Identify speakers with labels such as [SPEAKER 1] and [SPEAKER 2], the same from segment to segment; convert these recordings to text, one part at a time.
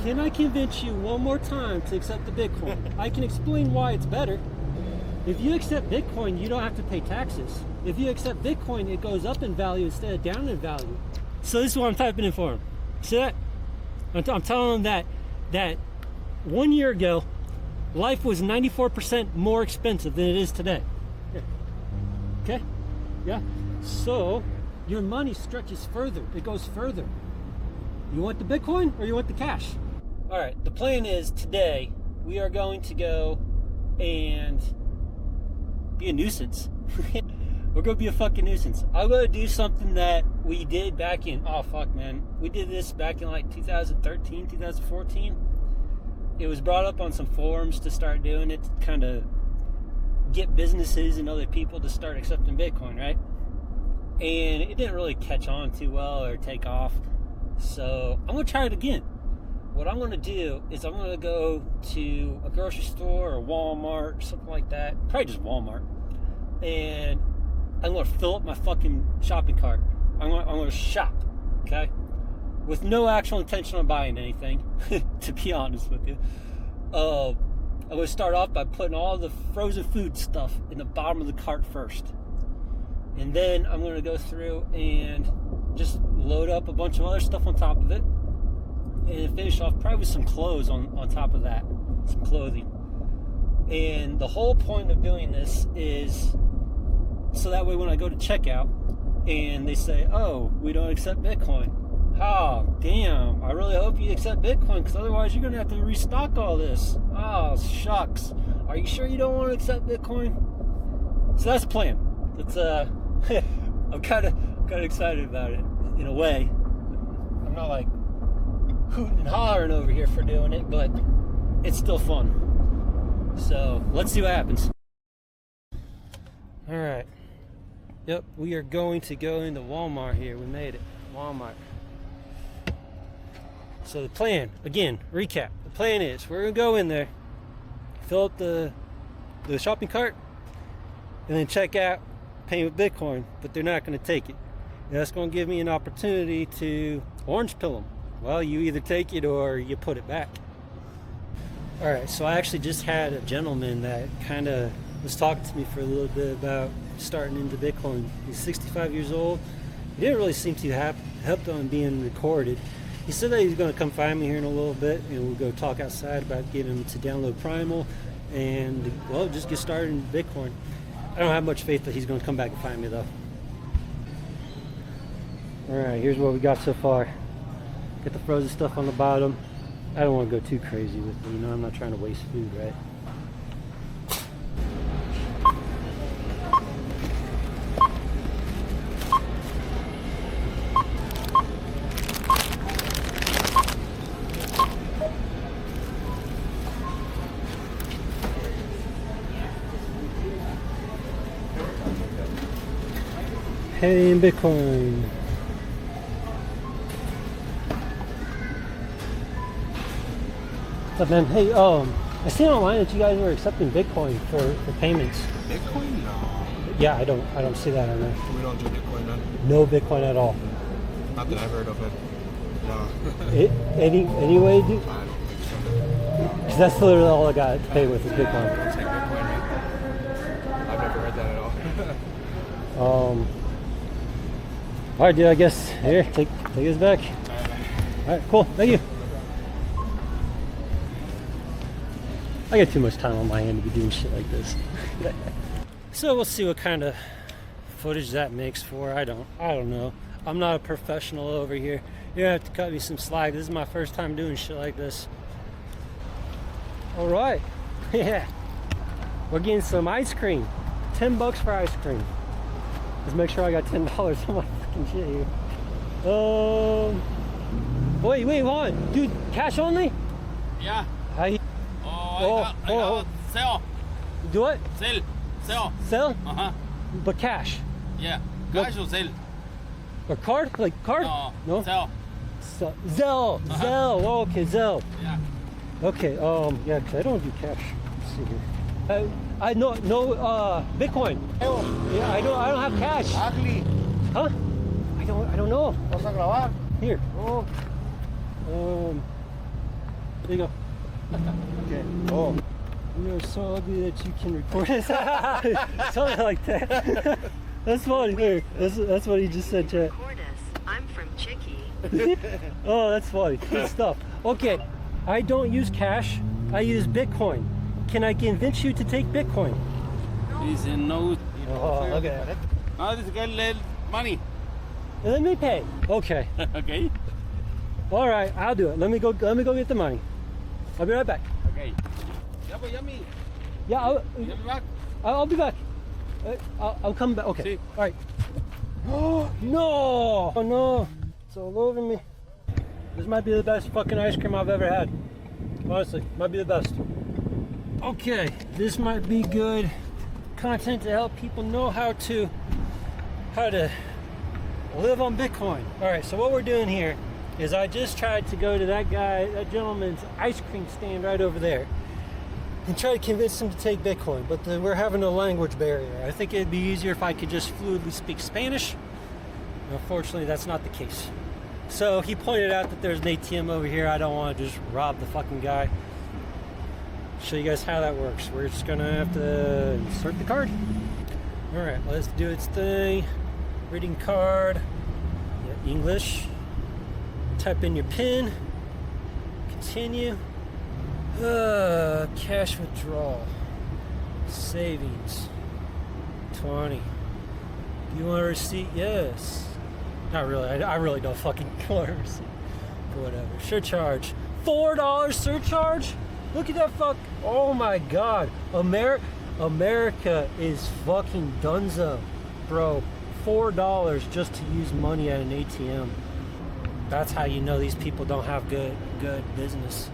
[SPEAKER 1] Can I convince you one more time to accept the Bitcoin? I can explain why it's better. If you accept Bitcoin, you don't have to pay taxes. If you accept Bitcoin, it goes up in value instead of down in value. So this is what I'm typing in for him. See that? I'm telling him that 1 year ago, life was 94% more expensive than it is today. Okay? Yeah? So your money stretches further. It goes further. You want the Bitcoin or you want the cash? All right, the plan is today we are going to go and be a nuisance. We're going to be a fucking nuisance. I'm going to do something that we did back in, oh fuck man, we did this back in like 2013, 2014. It was brought up on some forums to start doing it, to kind of get businesses and other people to start accepting Bitcoin, right? And it didn't really catch on too well or take off. So I'm going to try it again. What I'm going to do is I'm going to go to a grocery store or Walmart or something like that. Probably just Walmart. And I'm going to fill up my fucking shopping cart. I'm going to shop, okay? With no actual intention of buying anything, to be honest with you. I'm going to start off by putting all the frozen food stuff in the bottom of the cart first. And then I'm going to go through and just load up a bunch of other stuff on top of it. And finish off probably with some clothes on top of that. Some clothing. And the whole point of doing this is so that way when I go to checkout and they say, oh, we don't accept Bitcoin. Oh, damn. I really hope you accept Bitcoin because otherwise you're going to have to restock all this. Oh, shucks. Are you sure you don't want to accept Bitcoin? So that's the plan. It's I'm kind of excited about it in a way. I'm not like hooting and hollering over here for doing it, but it's still fun. So let's see what happens. All right. Yep, we are going to go into Walmart here. We made it. Walmart. So the plan, again, recap. The plan is we're going to go in there, fill up the shopping cart, and then check out, pay with Bitcoin, but they're not going to take it. And that's going to give me an opportunity to orange pill them. Well, you either take it or you put it back. All right, so I actually just had a gentleman that kind of was talking to me for a little bit about starting into Bitcoin. He's 65 years old. He didn't really seem to have helped on being recorded. He said that he's going to come find me here in a little bit, and we'll go talk outside about getting him to download Primal and, well, just get started in Bitcoin. I don't have much faith that he's going to come back and find me, though. All right, here's what we got so far. Get the frozen stuff on the bottom. I don't want to go too crazy with it, you know, I'm not trying to waste food, right? Hey, in Bitcoin. What's up, man? Hey, I seen online that you guys were accepting Bitcoin for payments.
[SPEAKER 2] Bitcoin? No.
[SPEAKER 1] Yeah, I don't see that on there.
[SPEAKER 2] We don't do Bitcoin, man.
[SPEAKER 1] No Bitcoin at all.
[SPEAKER 2] Not that I've heard of it. No.
[SPEAKER 1] Any way, dude?
[SPEAKER 2] I don't think so.
[SPEAKER 1] Because that's literally all I got to pay with is Bitcoin.
[SPEAKER 2] I don't take Bitcoin, man. I've never heard that at all.
[SPEAKER 1] All right, dude. I guess here, take this back. All right, cool. Thank you. I got too much time on my hand to be doing shit like this. So we'll see what kind of footage that makes for. I don't know. I'm not a professional over here. You're gonna have to cut me some slack. This is my first time doing shit like this. All right. Yeah. We're getting some ice cream. $10 for ice cream. Let's make sure I got $10 on my fucking shit here. Wait, hold on. Dude, cash only?
[SPEAKER 3] Yeah.
[SPEAKER 1] I
[SPEAKER 3] got sell.
[SPEAKER 1] Do what?
[SPEAKER 3] Sell.
[SPEAKER 1] Sell?
[SPEAKER 3] Uh-huh.
[SPEAKER 1] But cash?
[SPEAKER 3] Yeah. Cash or sell?
[SPEAKER 1] Or card? Like card?
[SPEAKER 3] No. Sell.
[SPEAKER 1] Zelle. Zelle. Oh, okay, Zelle.
[SPEAKER 3] Yeah.
[SPEAKER 1] Okay, yeah, because I don't do cash. Let's see here. I no Bitcoin. Yeah, I don't have cash.
[SPEAKER 2] Ugly.
[SPEAKER 1] Huh? I don't know.
[SPEAKER 2] ¿Vas a grabar?
[SPEAKER 1] Here.
[SPEAKER 2] Oh.
[SPEAKER 1] Um, There you go.
[SPEAKER 2] Okay. Oh.
[SPEAKER 1] You're so ugly that you can record it. Something like that. That's funny. There. That's what he just said, chat.
[SPEAKER 4] Record us. I'm from Chicky.
[SPEAKER 1] Oh, that's funny. Good stuff. Okay, I don't use cash. I use Bitcoin. Can I convince you to take Bitcoin?
[SPEAKER 3] Dice no.
[SPEAKER 1] Oh, okay.
[SPEAKER 3] No, this girl money.
[SPEAKER 1] Let me pay. Okay.
[SPEAKER 3] Okay.
[SPEAKER 1] All right, I'll do it. Let me go get the money. I'll be right back.
[SPEAKER 3] Okay. Yeah, but yummy.
[SPEAKER 1] Yeah,
[SPEAKER 3] Yummy back.
[SPEAKER 1] I'll be back. I'll come back. Okay.
[SPEAKER 3] See.
[SPEAKER 1] All right. Oh no! Oh no! It's all over me. This might be the best fucking ice cream I've ever had. Honestly, might be the best. Okay, this might be good content to help people know how to live on Bitcoin. All right, so what we're doing here is I just tried to go to that gentleman's ice cream stand right over there and try to convince him to take Bitcoin, but we're having a language barrier. I think it'd be easier if I could just fluidly speak Spanish. Unfortunately, that's not the case. So he pointed out that there's an ATM over here. I don't want to just rob the fucking guy. Show you guys how that works. We're just gonna have to insert the card. All right, let's do its thing. Reading card, yeah, English. Type in your PIN. Continue. Cash withdrawal. Savings. 20. Do you want a receipt? Yes. Not really. I really don't fucking want a receipt. But whatever. Surcharge. $4 surcharge? Look at that fuck. Oh my god. America is fucking dunzo. Bro. $4 just to use money at an ATM. That's how you know these people don't have good business.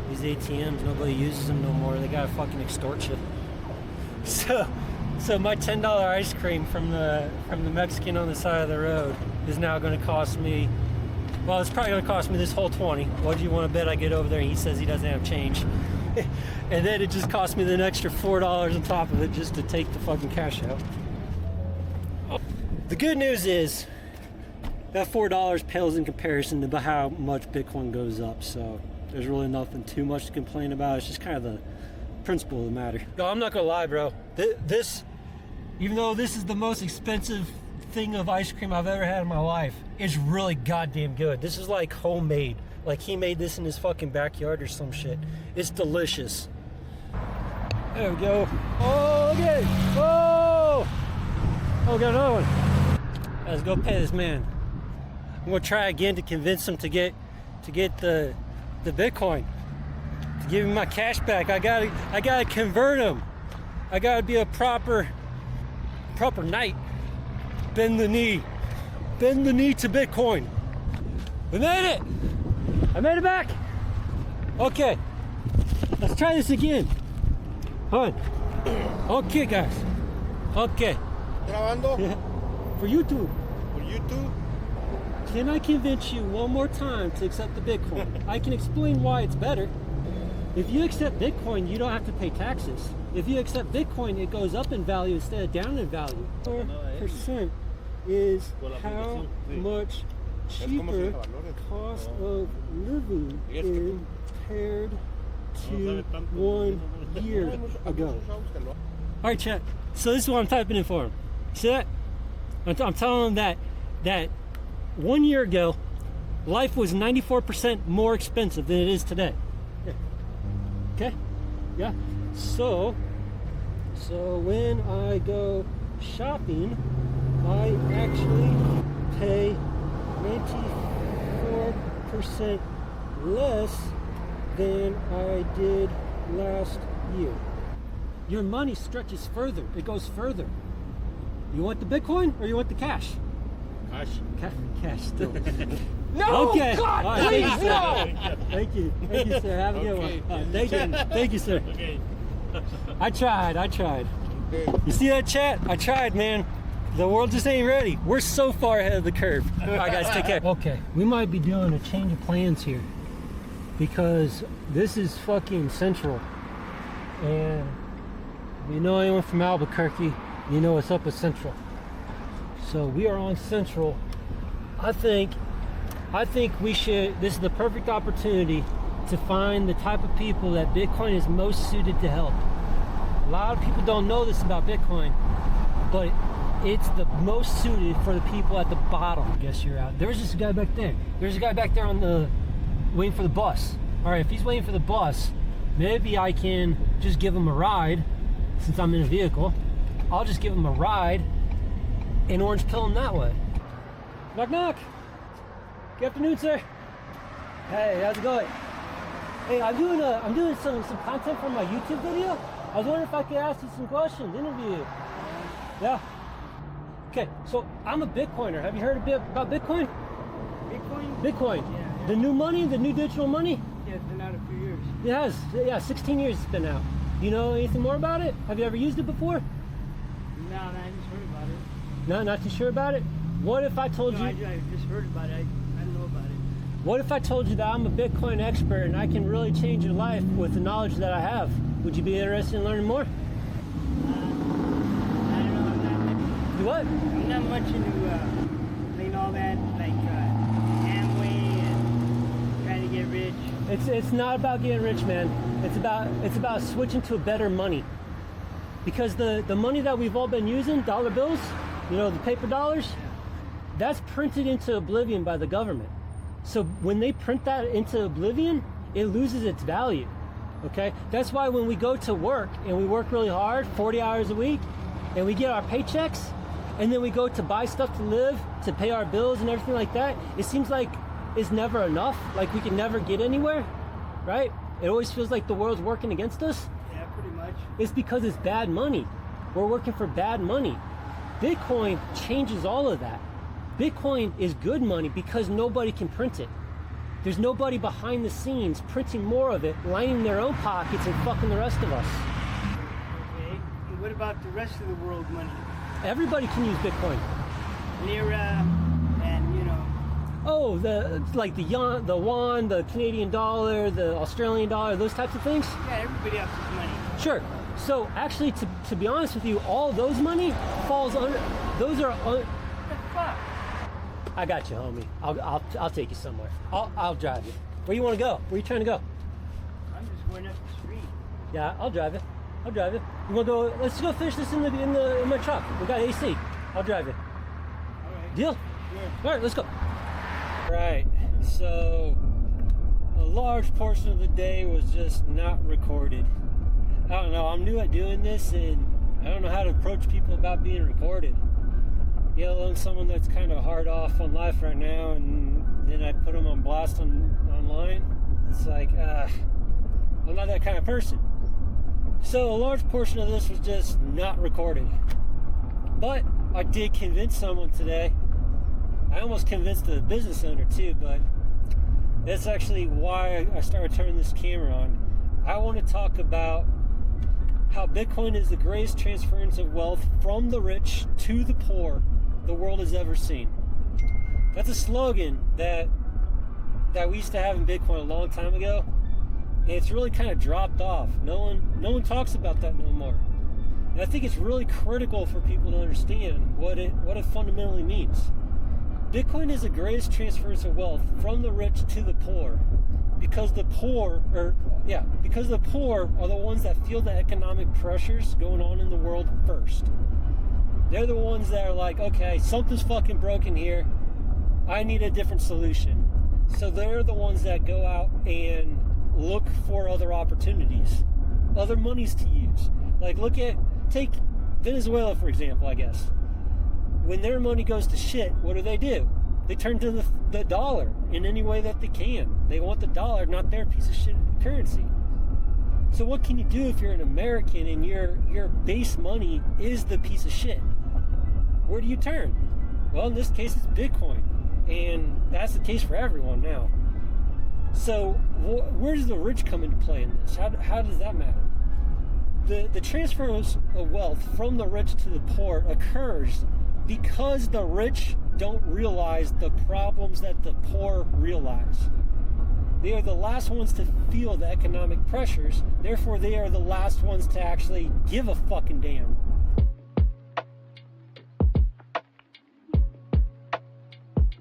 [SPEAKER 1] These ATMs, nobody uses them no more. They gotta fucking extort you. So my $10 ice cream from the Mexican on the side of the road is now going to cost me. Well, it's probably going to cost me this whole 20. What do you want to bet I get over there? And he says he doesn't have change, and then it just cost me the extra $4 on top of it just to take the fucking cash out. The good news is that $4 pales in comparison to how much Bitcoin goes up. So there's really nothing too much to complain about. It's just kind of the principle of the matter. No, I'm not gonna lie, bro. This, even though this is the most expensive thing of ice cream I've ever had in my life, it's really goddamn good. This is like homemade. Like he made this in his fucking backyard or some shit. It's delicious. There we go. Oh, okay. Oh, we got another one. Let's go pay this man. I'm gonna try again to convince him to get the Bitcoin. To give him my cash back. I gotta convert him. I gotta be a proper knight. Bend the knee to Bitcoin. We made it. I made it back. Okay, let's try this again. Hold on. Okay, guys. Okay.
[SPEAKER 2] Grabando?
[SPEAKER 1] Yeah. For YouTube.
[SPEAKER 2] For YouTube?
[SPEAKER 1] Can I convince you one more time to accept the Bitcoin? I can explain why it's better. If you accept Bitcoin, you don't have to pay taxes. If you accept Bitcoin, it goes up in value instead of down in value. 4% is how much cheaper cost of living compared to 1 year ago. All right, chat. So this is what I'm typing in for him. See that? I'm telling him that 1 year ago, life was 94% more expensive than it is today. Yeah. Okay? Yeah. So when I go shopping, I actually pay 94% less than I did last year. Your money stretches further. It goes further. You want the Bitcoin or you want the cash?
[SPEAKER 2] Cash.
[SPEAKER 1] Cash still.
[SPEAKER 4] No!
[SPEAKER 1] Okay.
[SPEAKER 4] God,
[SPEAKER 1] All right,
[SPEAKER 4] please, no!
[SPEAKER 1] Thank you, sir. Have a good one. Thank you, sir.
[SPEAKER 2] Okay.
[SPEAKER 1] I tried. You see that, chat? I tried, man. The world just ain't ready. We're so far ahead of the curve. All right, guys, take care. Okay, we might be doing a change of plans here because this is fucking central, and if you know anyone from Albuquerque, you know what's up with Central. So we are on Central. I think we should. This is the perfect opportunity to find the type of people that Bitcoin is most suited to help. A lot of people don't know this about Bitcoin, but it's the most suited for the people at the bottom. I guess you're out. There's this guy back there. There's a guy back there waiting for the bus. All right, if he's waiting for the bus, maybe I can just give him a ride. Since I'm in a vehicle, I'll just give him a ride and orange pill him that way. Knock, knock. Good afternoon, sir. Hey, how's it going? Hey, I'm doing some content for my YouTube video. I was wondering if I could ask you some questions, interview you. Yeah. Okay, so I'm a Bitcoiner. Have you heard a bit about Bitcoin?
[SPEAKER 5] Bitcoin?
[SPEAKER 1] Bitcoin.
[SPEAKER 5] Yeah.
[SPEAKER 1] The new money, the new digital money?
[SPEAKER 5] Yeah, it's been out a few years.
[SPEAKER 1] It has. Yeah, 16 years it's been out. Do you know anything more about it? Have you ever used it before?
[SPEAKER 5] No, I just heard about it.
[SPEAKER 1] No, not too sure about it? What if I told you...
[SPEAKER 5] I just heard about it. I don't know about it.
[SPEAKER 1] What if I told you that I'm a Bitcoin expert and I can really change your life with the knowledge that I have? Would you be interested in learning more?
[SPEAKER 5] I don't know.
[SPEAKER 1] Do what?
[SPEAKER 5] I'm not much into playing all that, like Amway and trying to get rich.
[SPEAKER 1] It's not about getting rich, man. It's about switching to a better money. Because the money that we've all been using, dollar bills, you know, the paper dollars, that's printed into oblivion by the government. So when they print that into oblivion, it loses its value. Okay? That's why when we go to work and we work really hard, 40 hours a week, and we get our paychecks, and then we go to buy stuff to live, to pay our bills and everything like that, it seems like it's never enough, like we can never get anywhere, right? It always feels like the world's working against us.
[SPEAKER 5] Yeah, pretty much.
[SPEAKER 1] It's because it's bad money. We're working for bad money. Bitcoin changes all of that. Bitcoin is good money because nobody can print it. There's nobody behind the scenes printing more of it, lining their own pockets and fucking the rest of us.
[SPEAKER 5] Okay. And what about the rest of the world money?
[SPEAKER 1] Everybody can use Bitcoin.
[SPEAKER 5] Lira and, you know.
[SPEAKER 1] Oh, the yuan, the Canadian dollar, the Australian dollar, those types of things?
[SPEAKER 5] Yeah, everybody else's money.
[SPEAKER 1] Sure. So actually, to be honest with you, all those money falls under, those are,
[SPEAKER 5] What the fuck?
[SPEAKER 1] I got you, homie. I'll take you somewhere. I'll drive you. Where you want to go? Where you trying to go?
[SPEAKER 5] I'm just going up the street.
[SPEAKER 1] Yeah, I'll drive you. I'll drive you. You want to go? Let's go finish this in my truck. We got AC. I'll drive you.
[SPEAKER 5] All right.
[SPEAKER 1] Deal?
[SPEAKER 5] Yeah.
[SPEAKER 1] All right, let's go. Right. So a large portion of the day was just not recorded. I don't know. I'm new at doing this, and I don't know how to approach people about being recorded. You know, I'm someone that's kind of hard off on life right now, and then I put them on blast online. It's like, I'm not that kind of person. So a large portion of this was just not recorded. But I did convince someone today. I almost convinced the business owner too, but that's actually why I started turning this camera on. I want to talk about how Bitcoin is the greatest transference of wealth from the rich to the poor the world has ever seen. That's a slogan that we used to have in Bitcoin a long time ago, and it's really kind of dropped off. No one talks about that no more. And I think it's really critical for people to understand what it fundamentally means. Bitcoin is the greatest transference of wealth from the rich to the poor, because the poor are the ones that feel the economic pressures going on in the world first. They're the ones that are like, okay, something's fucking broken here. I need a different solution. So they're the ones that go out and look for other opportunities, other monies to use. Like take Venezuela, for example, I guess. When their money goes to shit, what do? They turn to the dollar in any way that they can. They want the dollar, not their piece of shit currency. So what can you do if you're an American and your base money is the piece of shit? Where do you turn? Well, in this case, it's Bitcoin. And that's the case for everyone now. So where does the rich come into play in this? How does that matter? The transfer of wealth from the rich to the poor occurs because the rich don't realize the problems that the poor realize. They are the last ones to feel the economic pressures, therefore they are the last ones to actually give a fucking damn.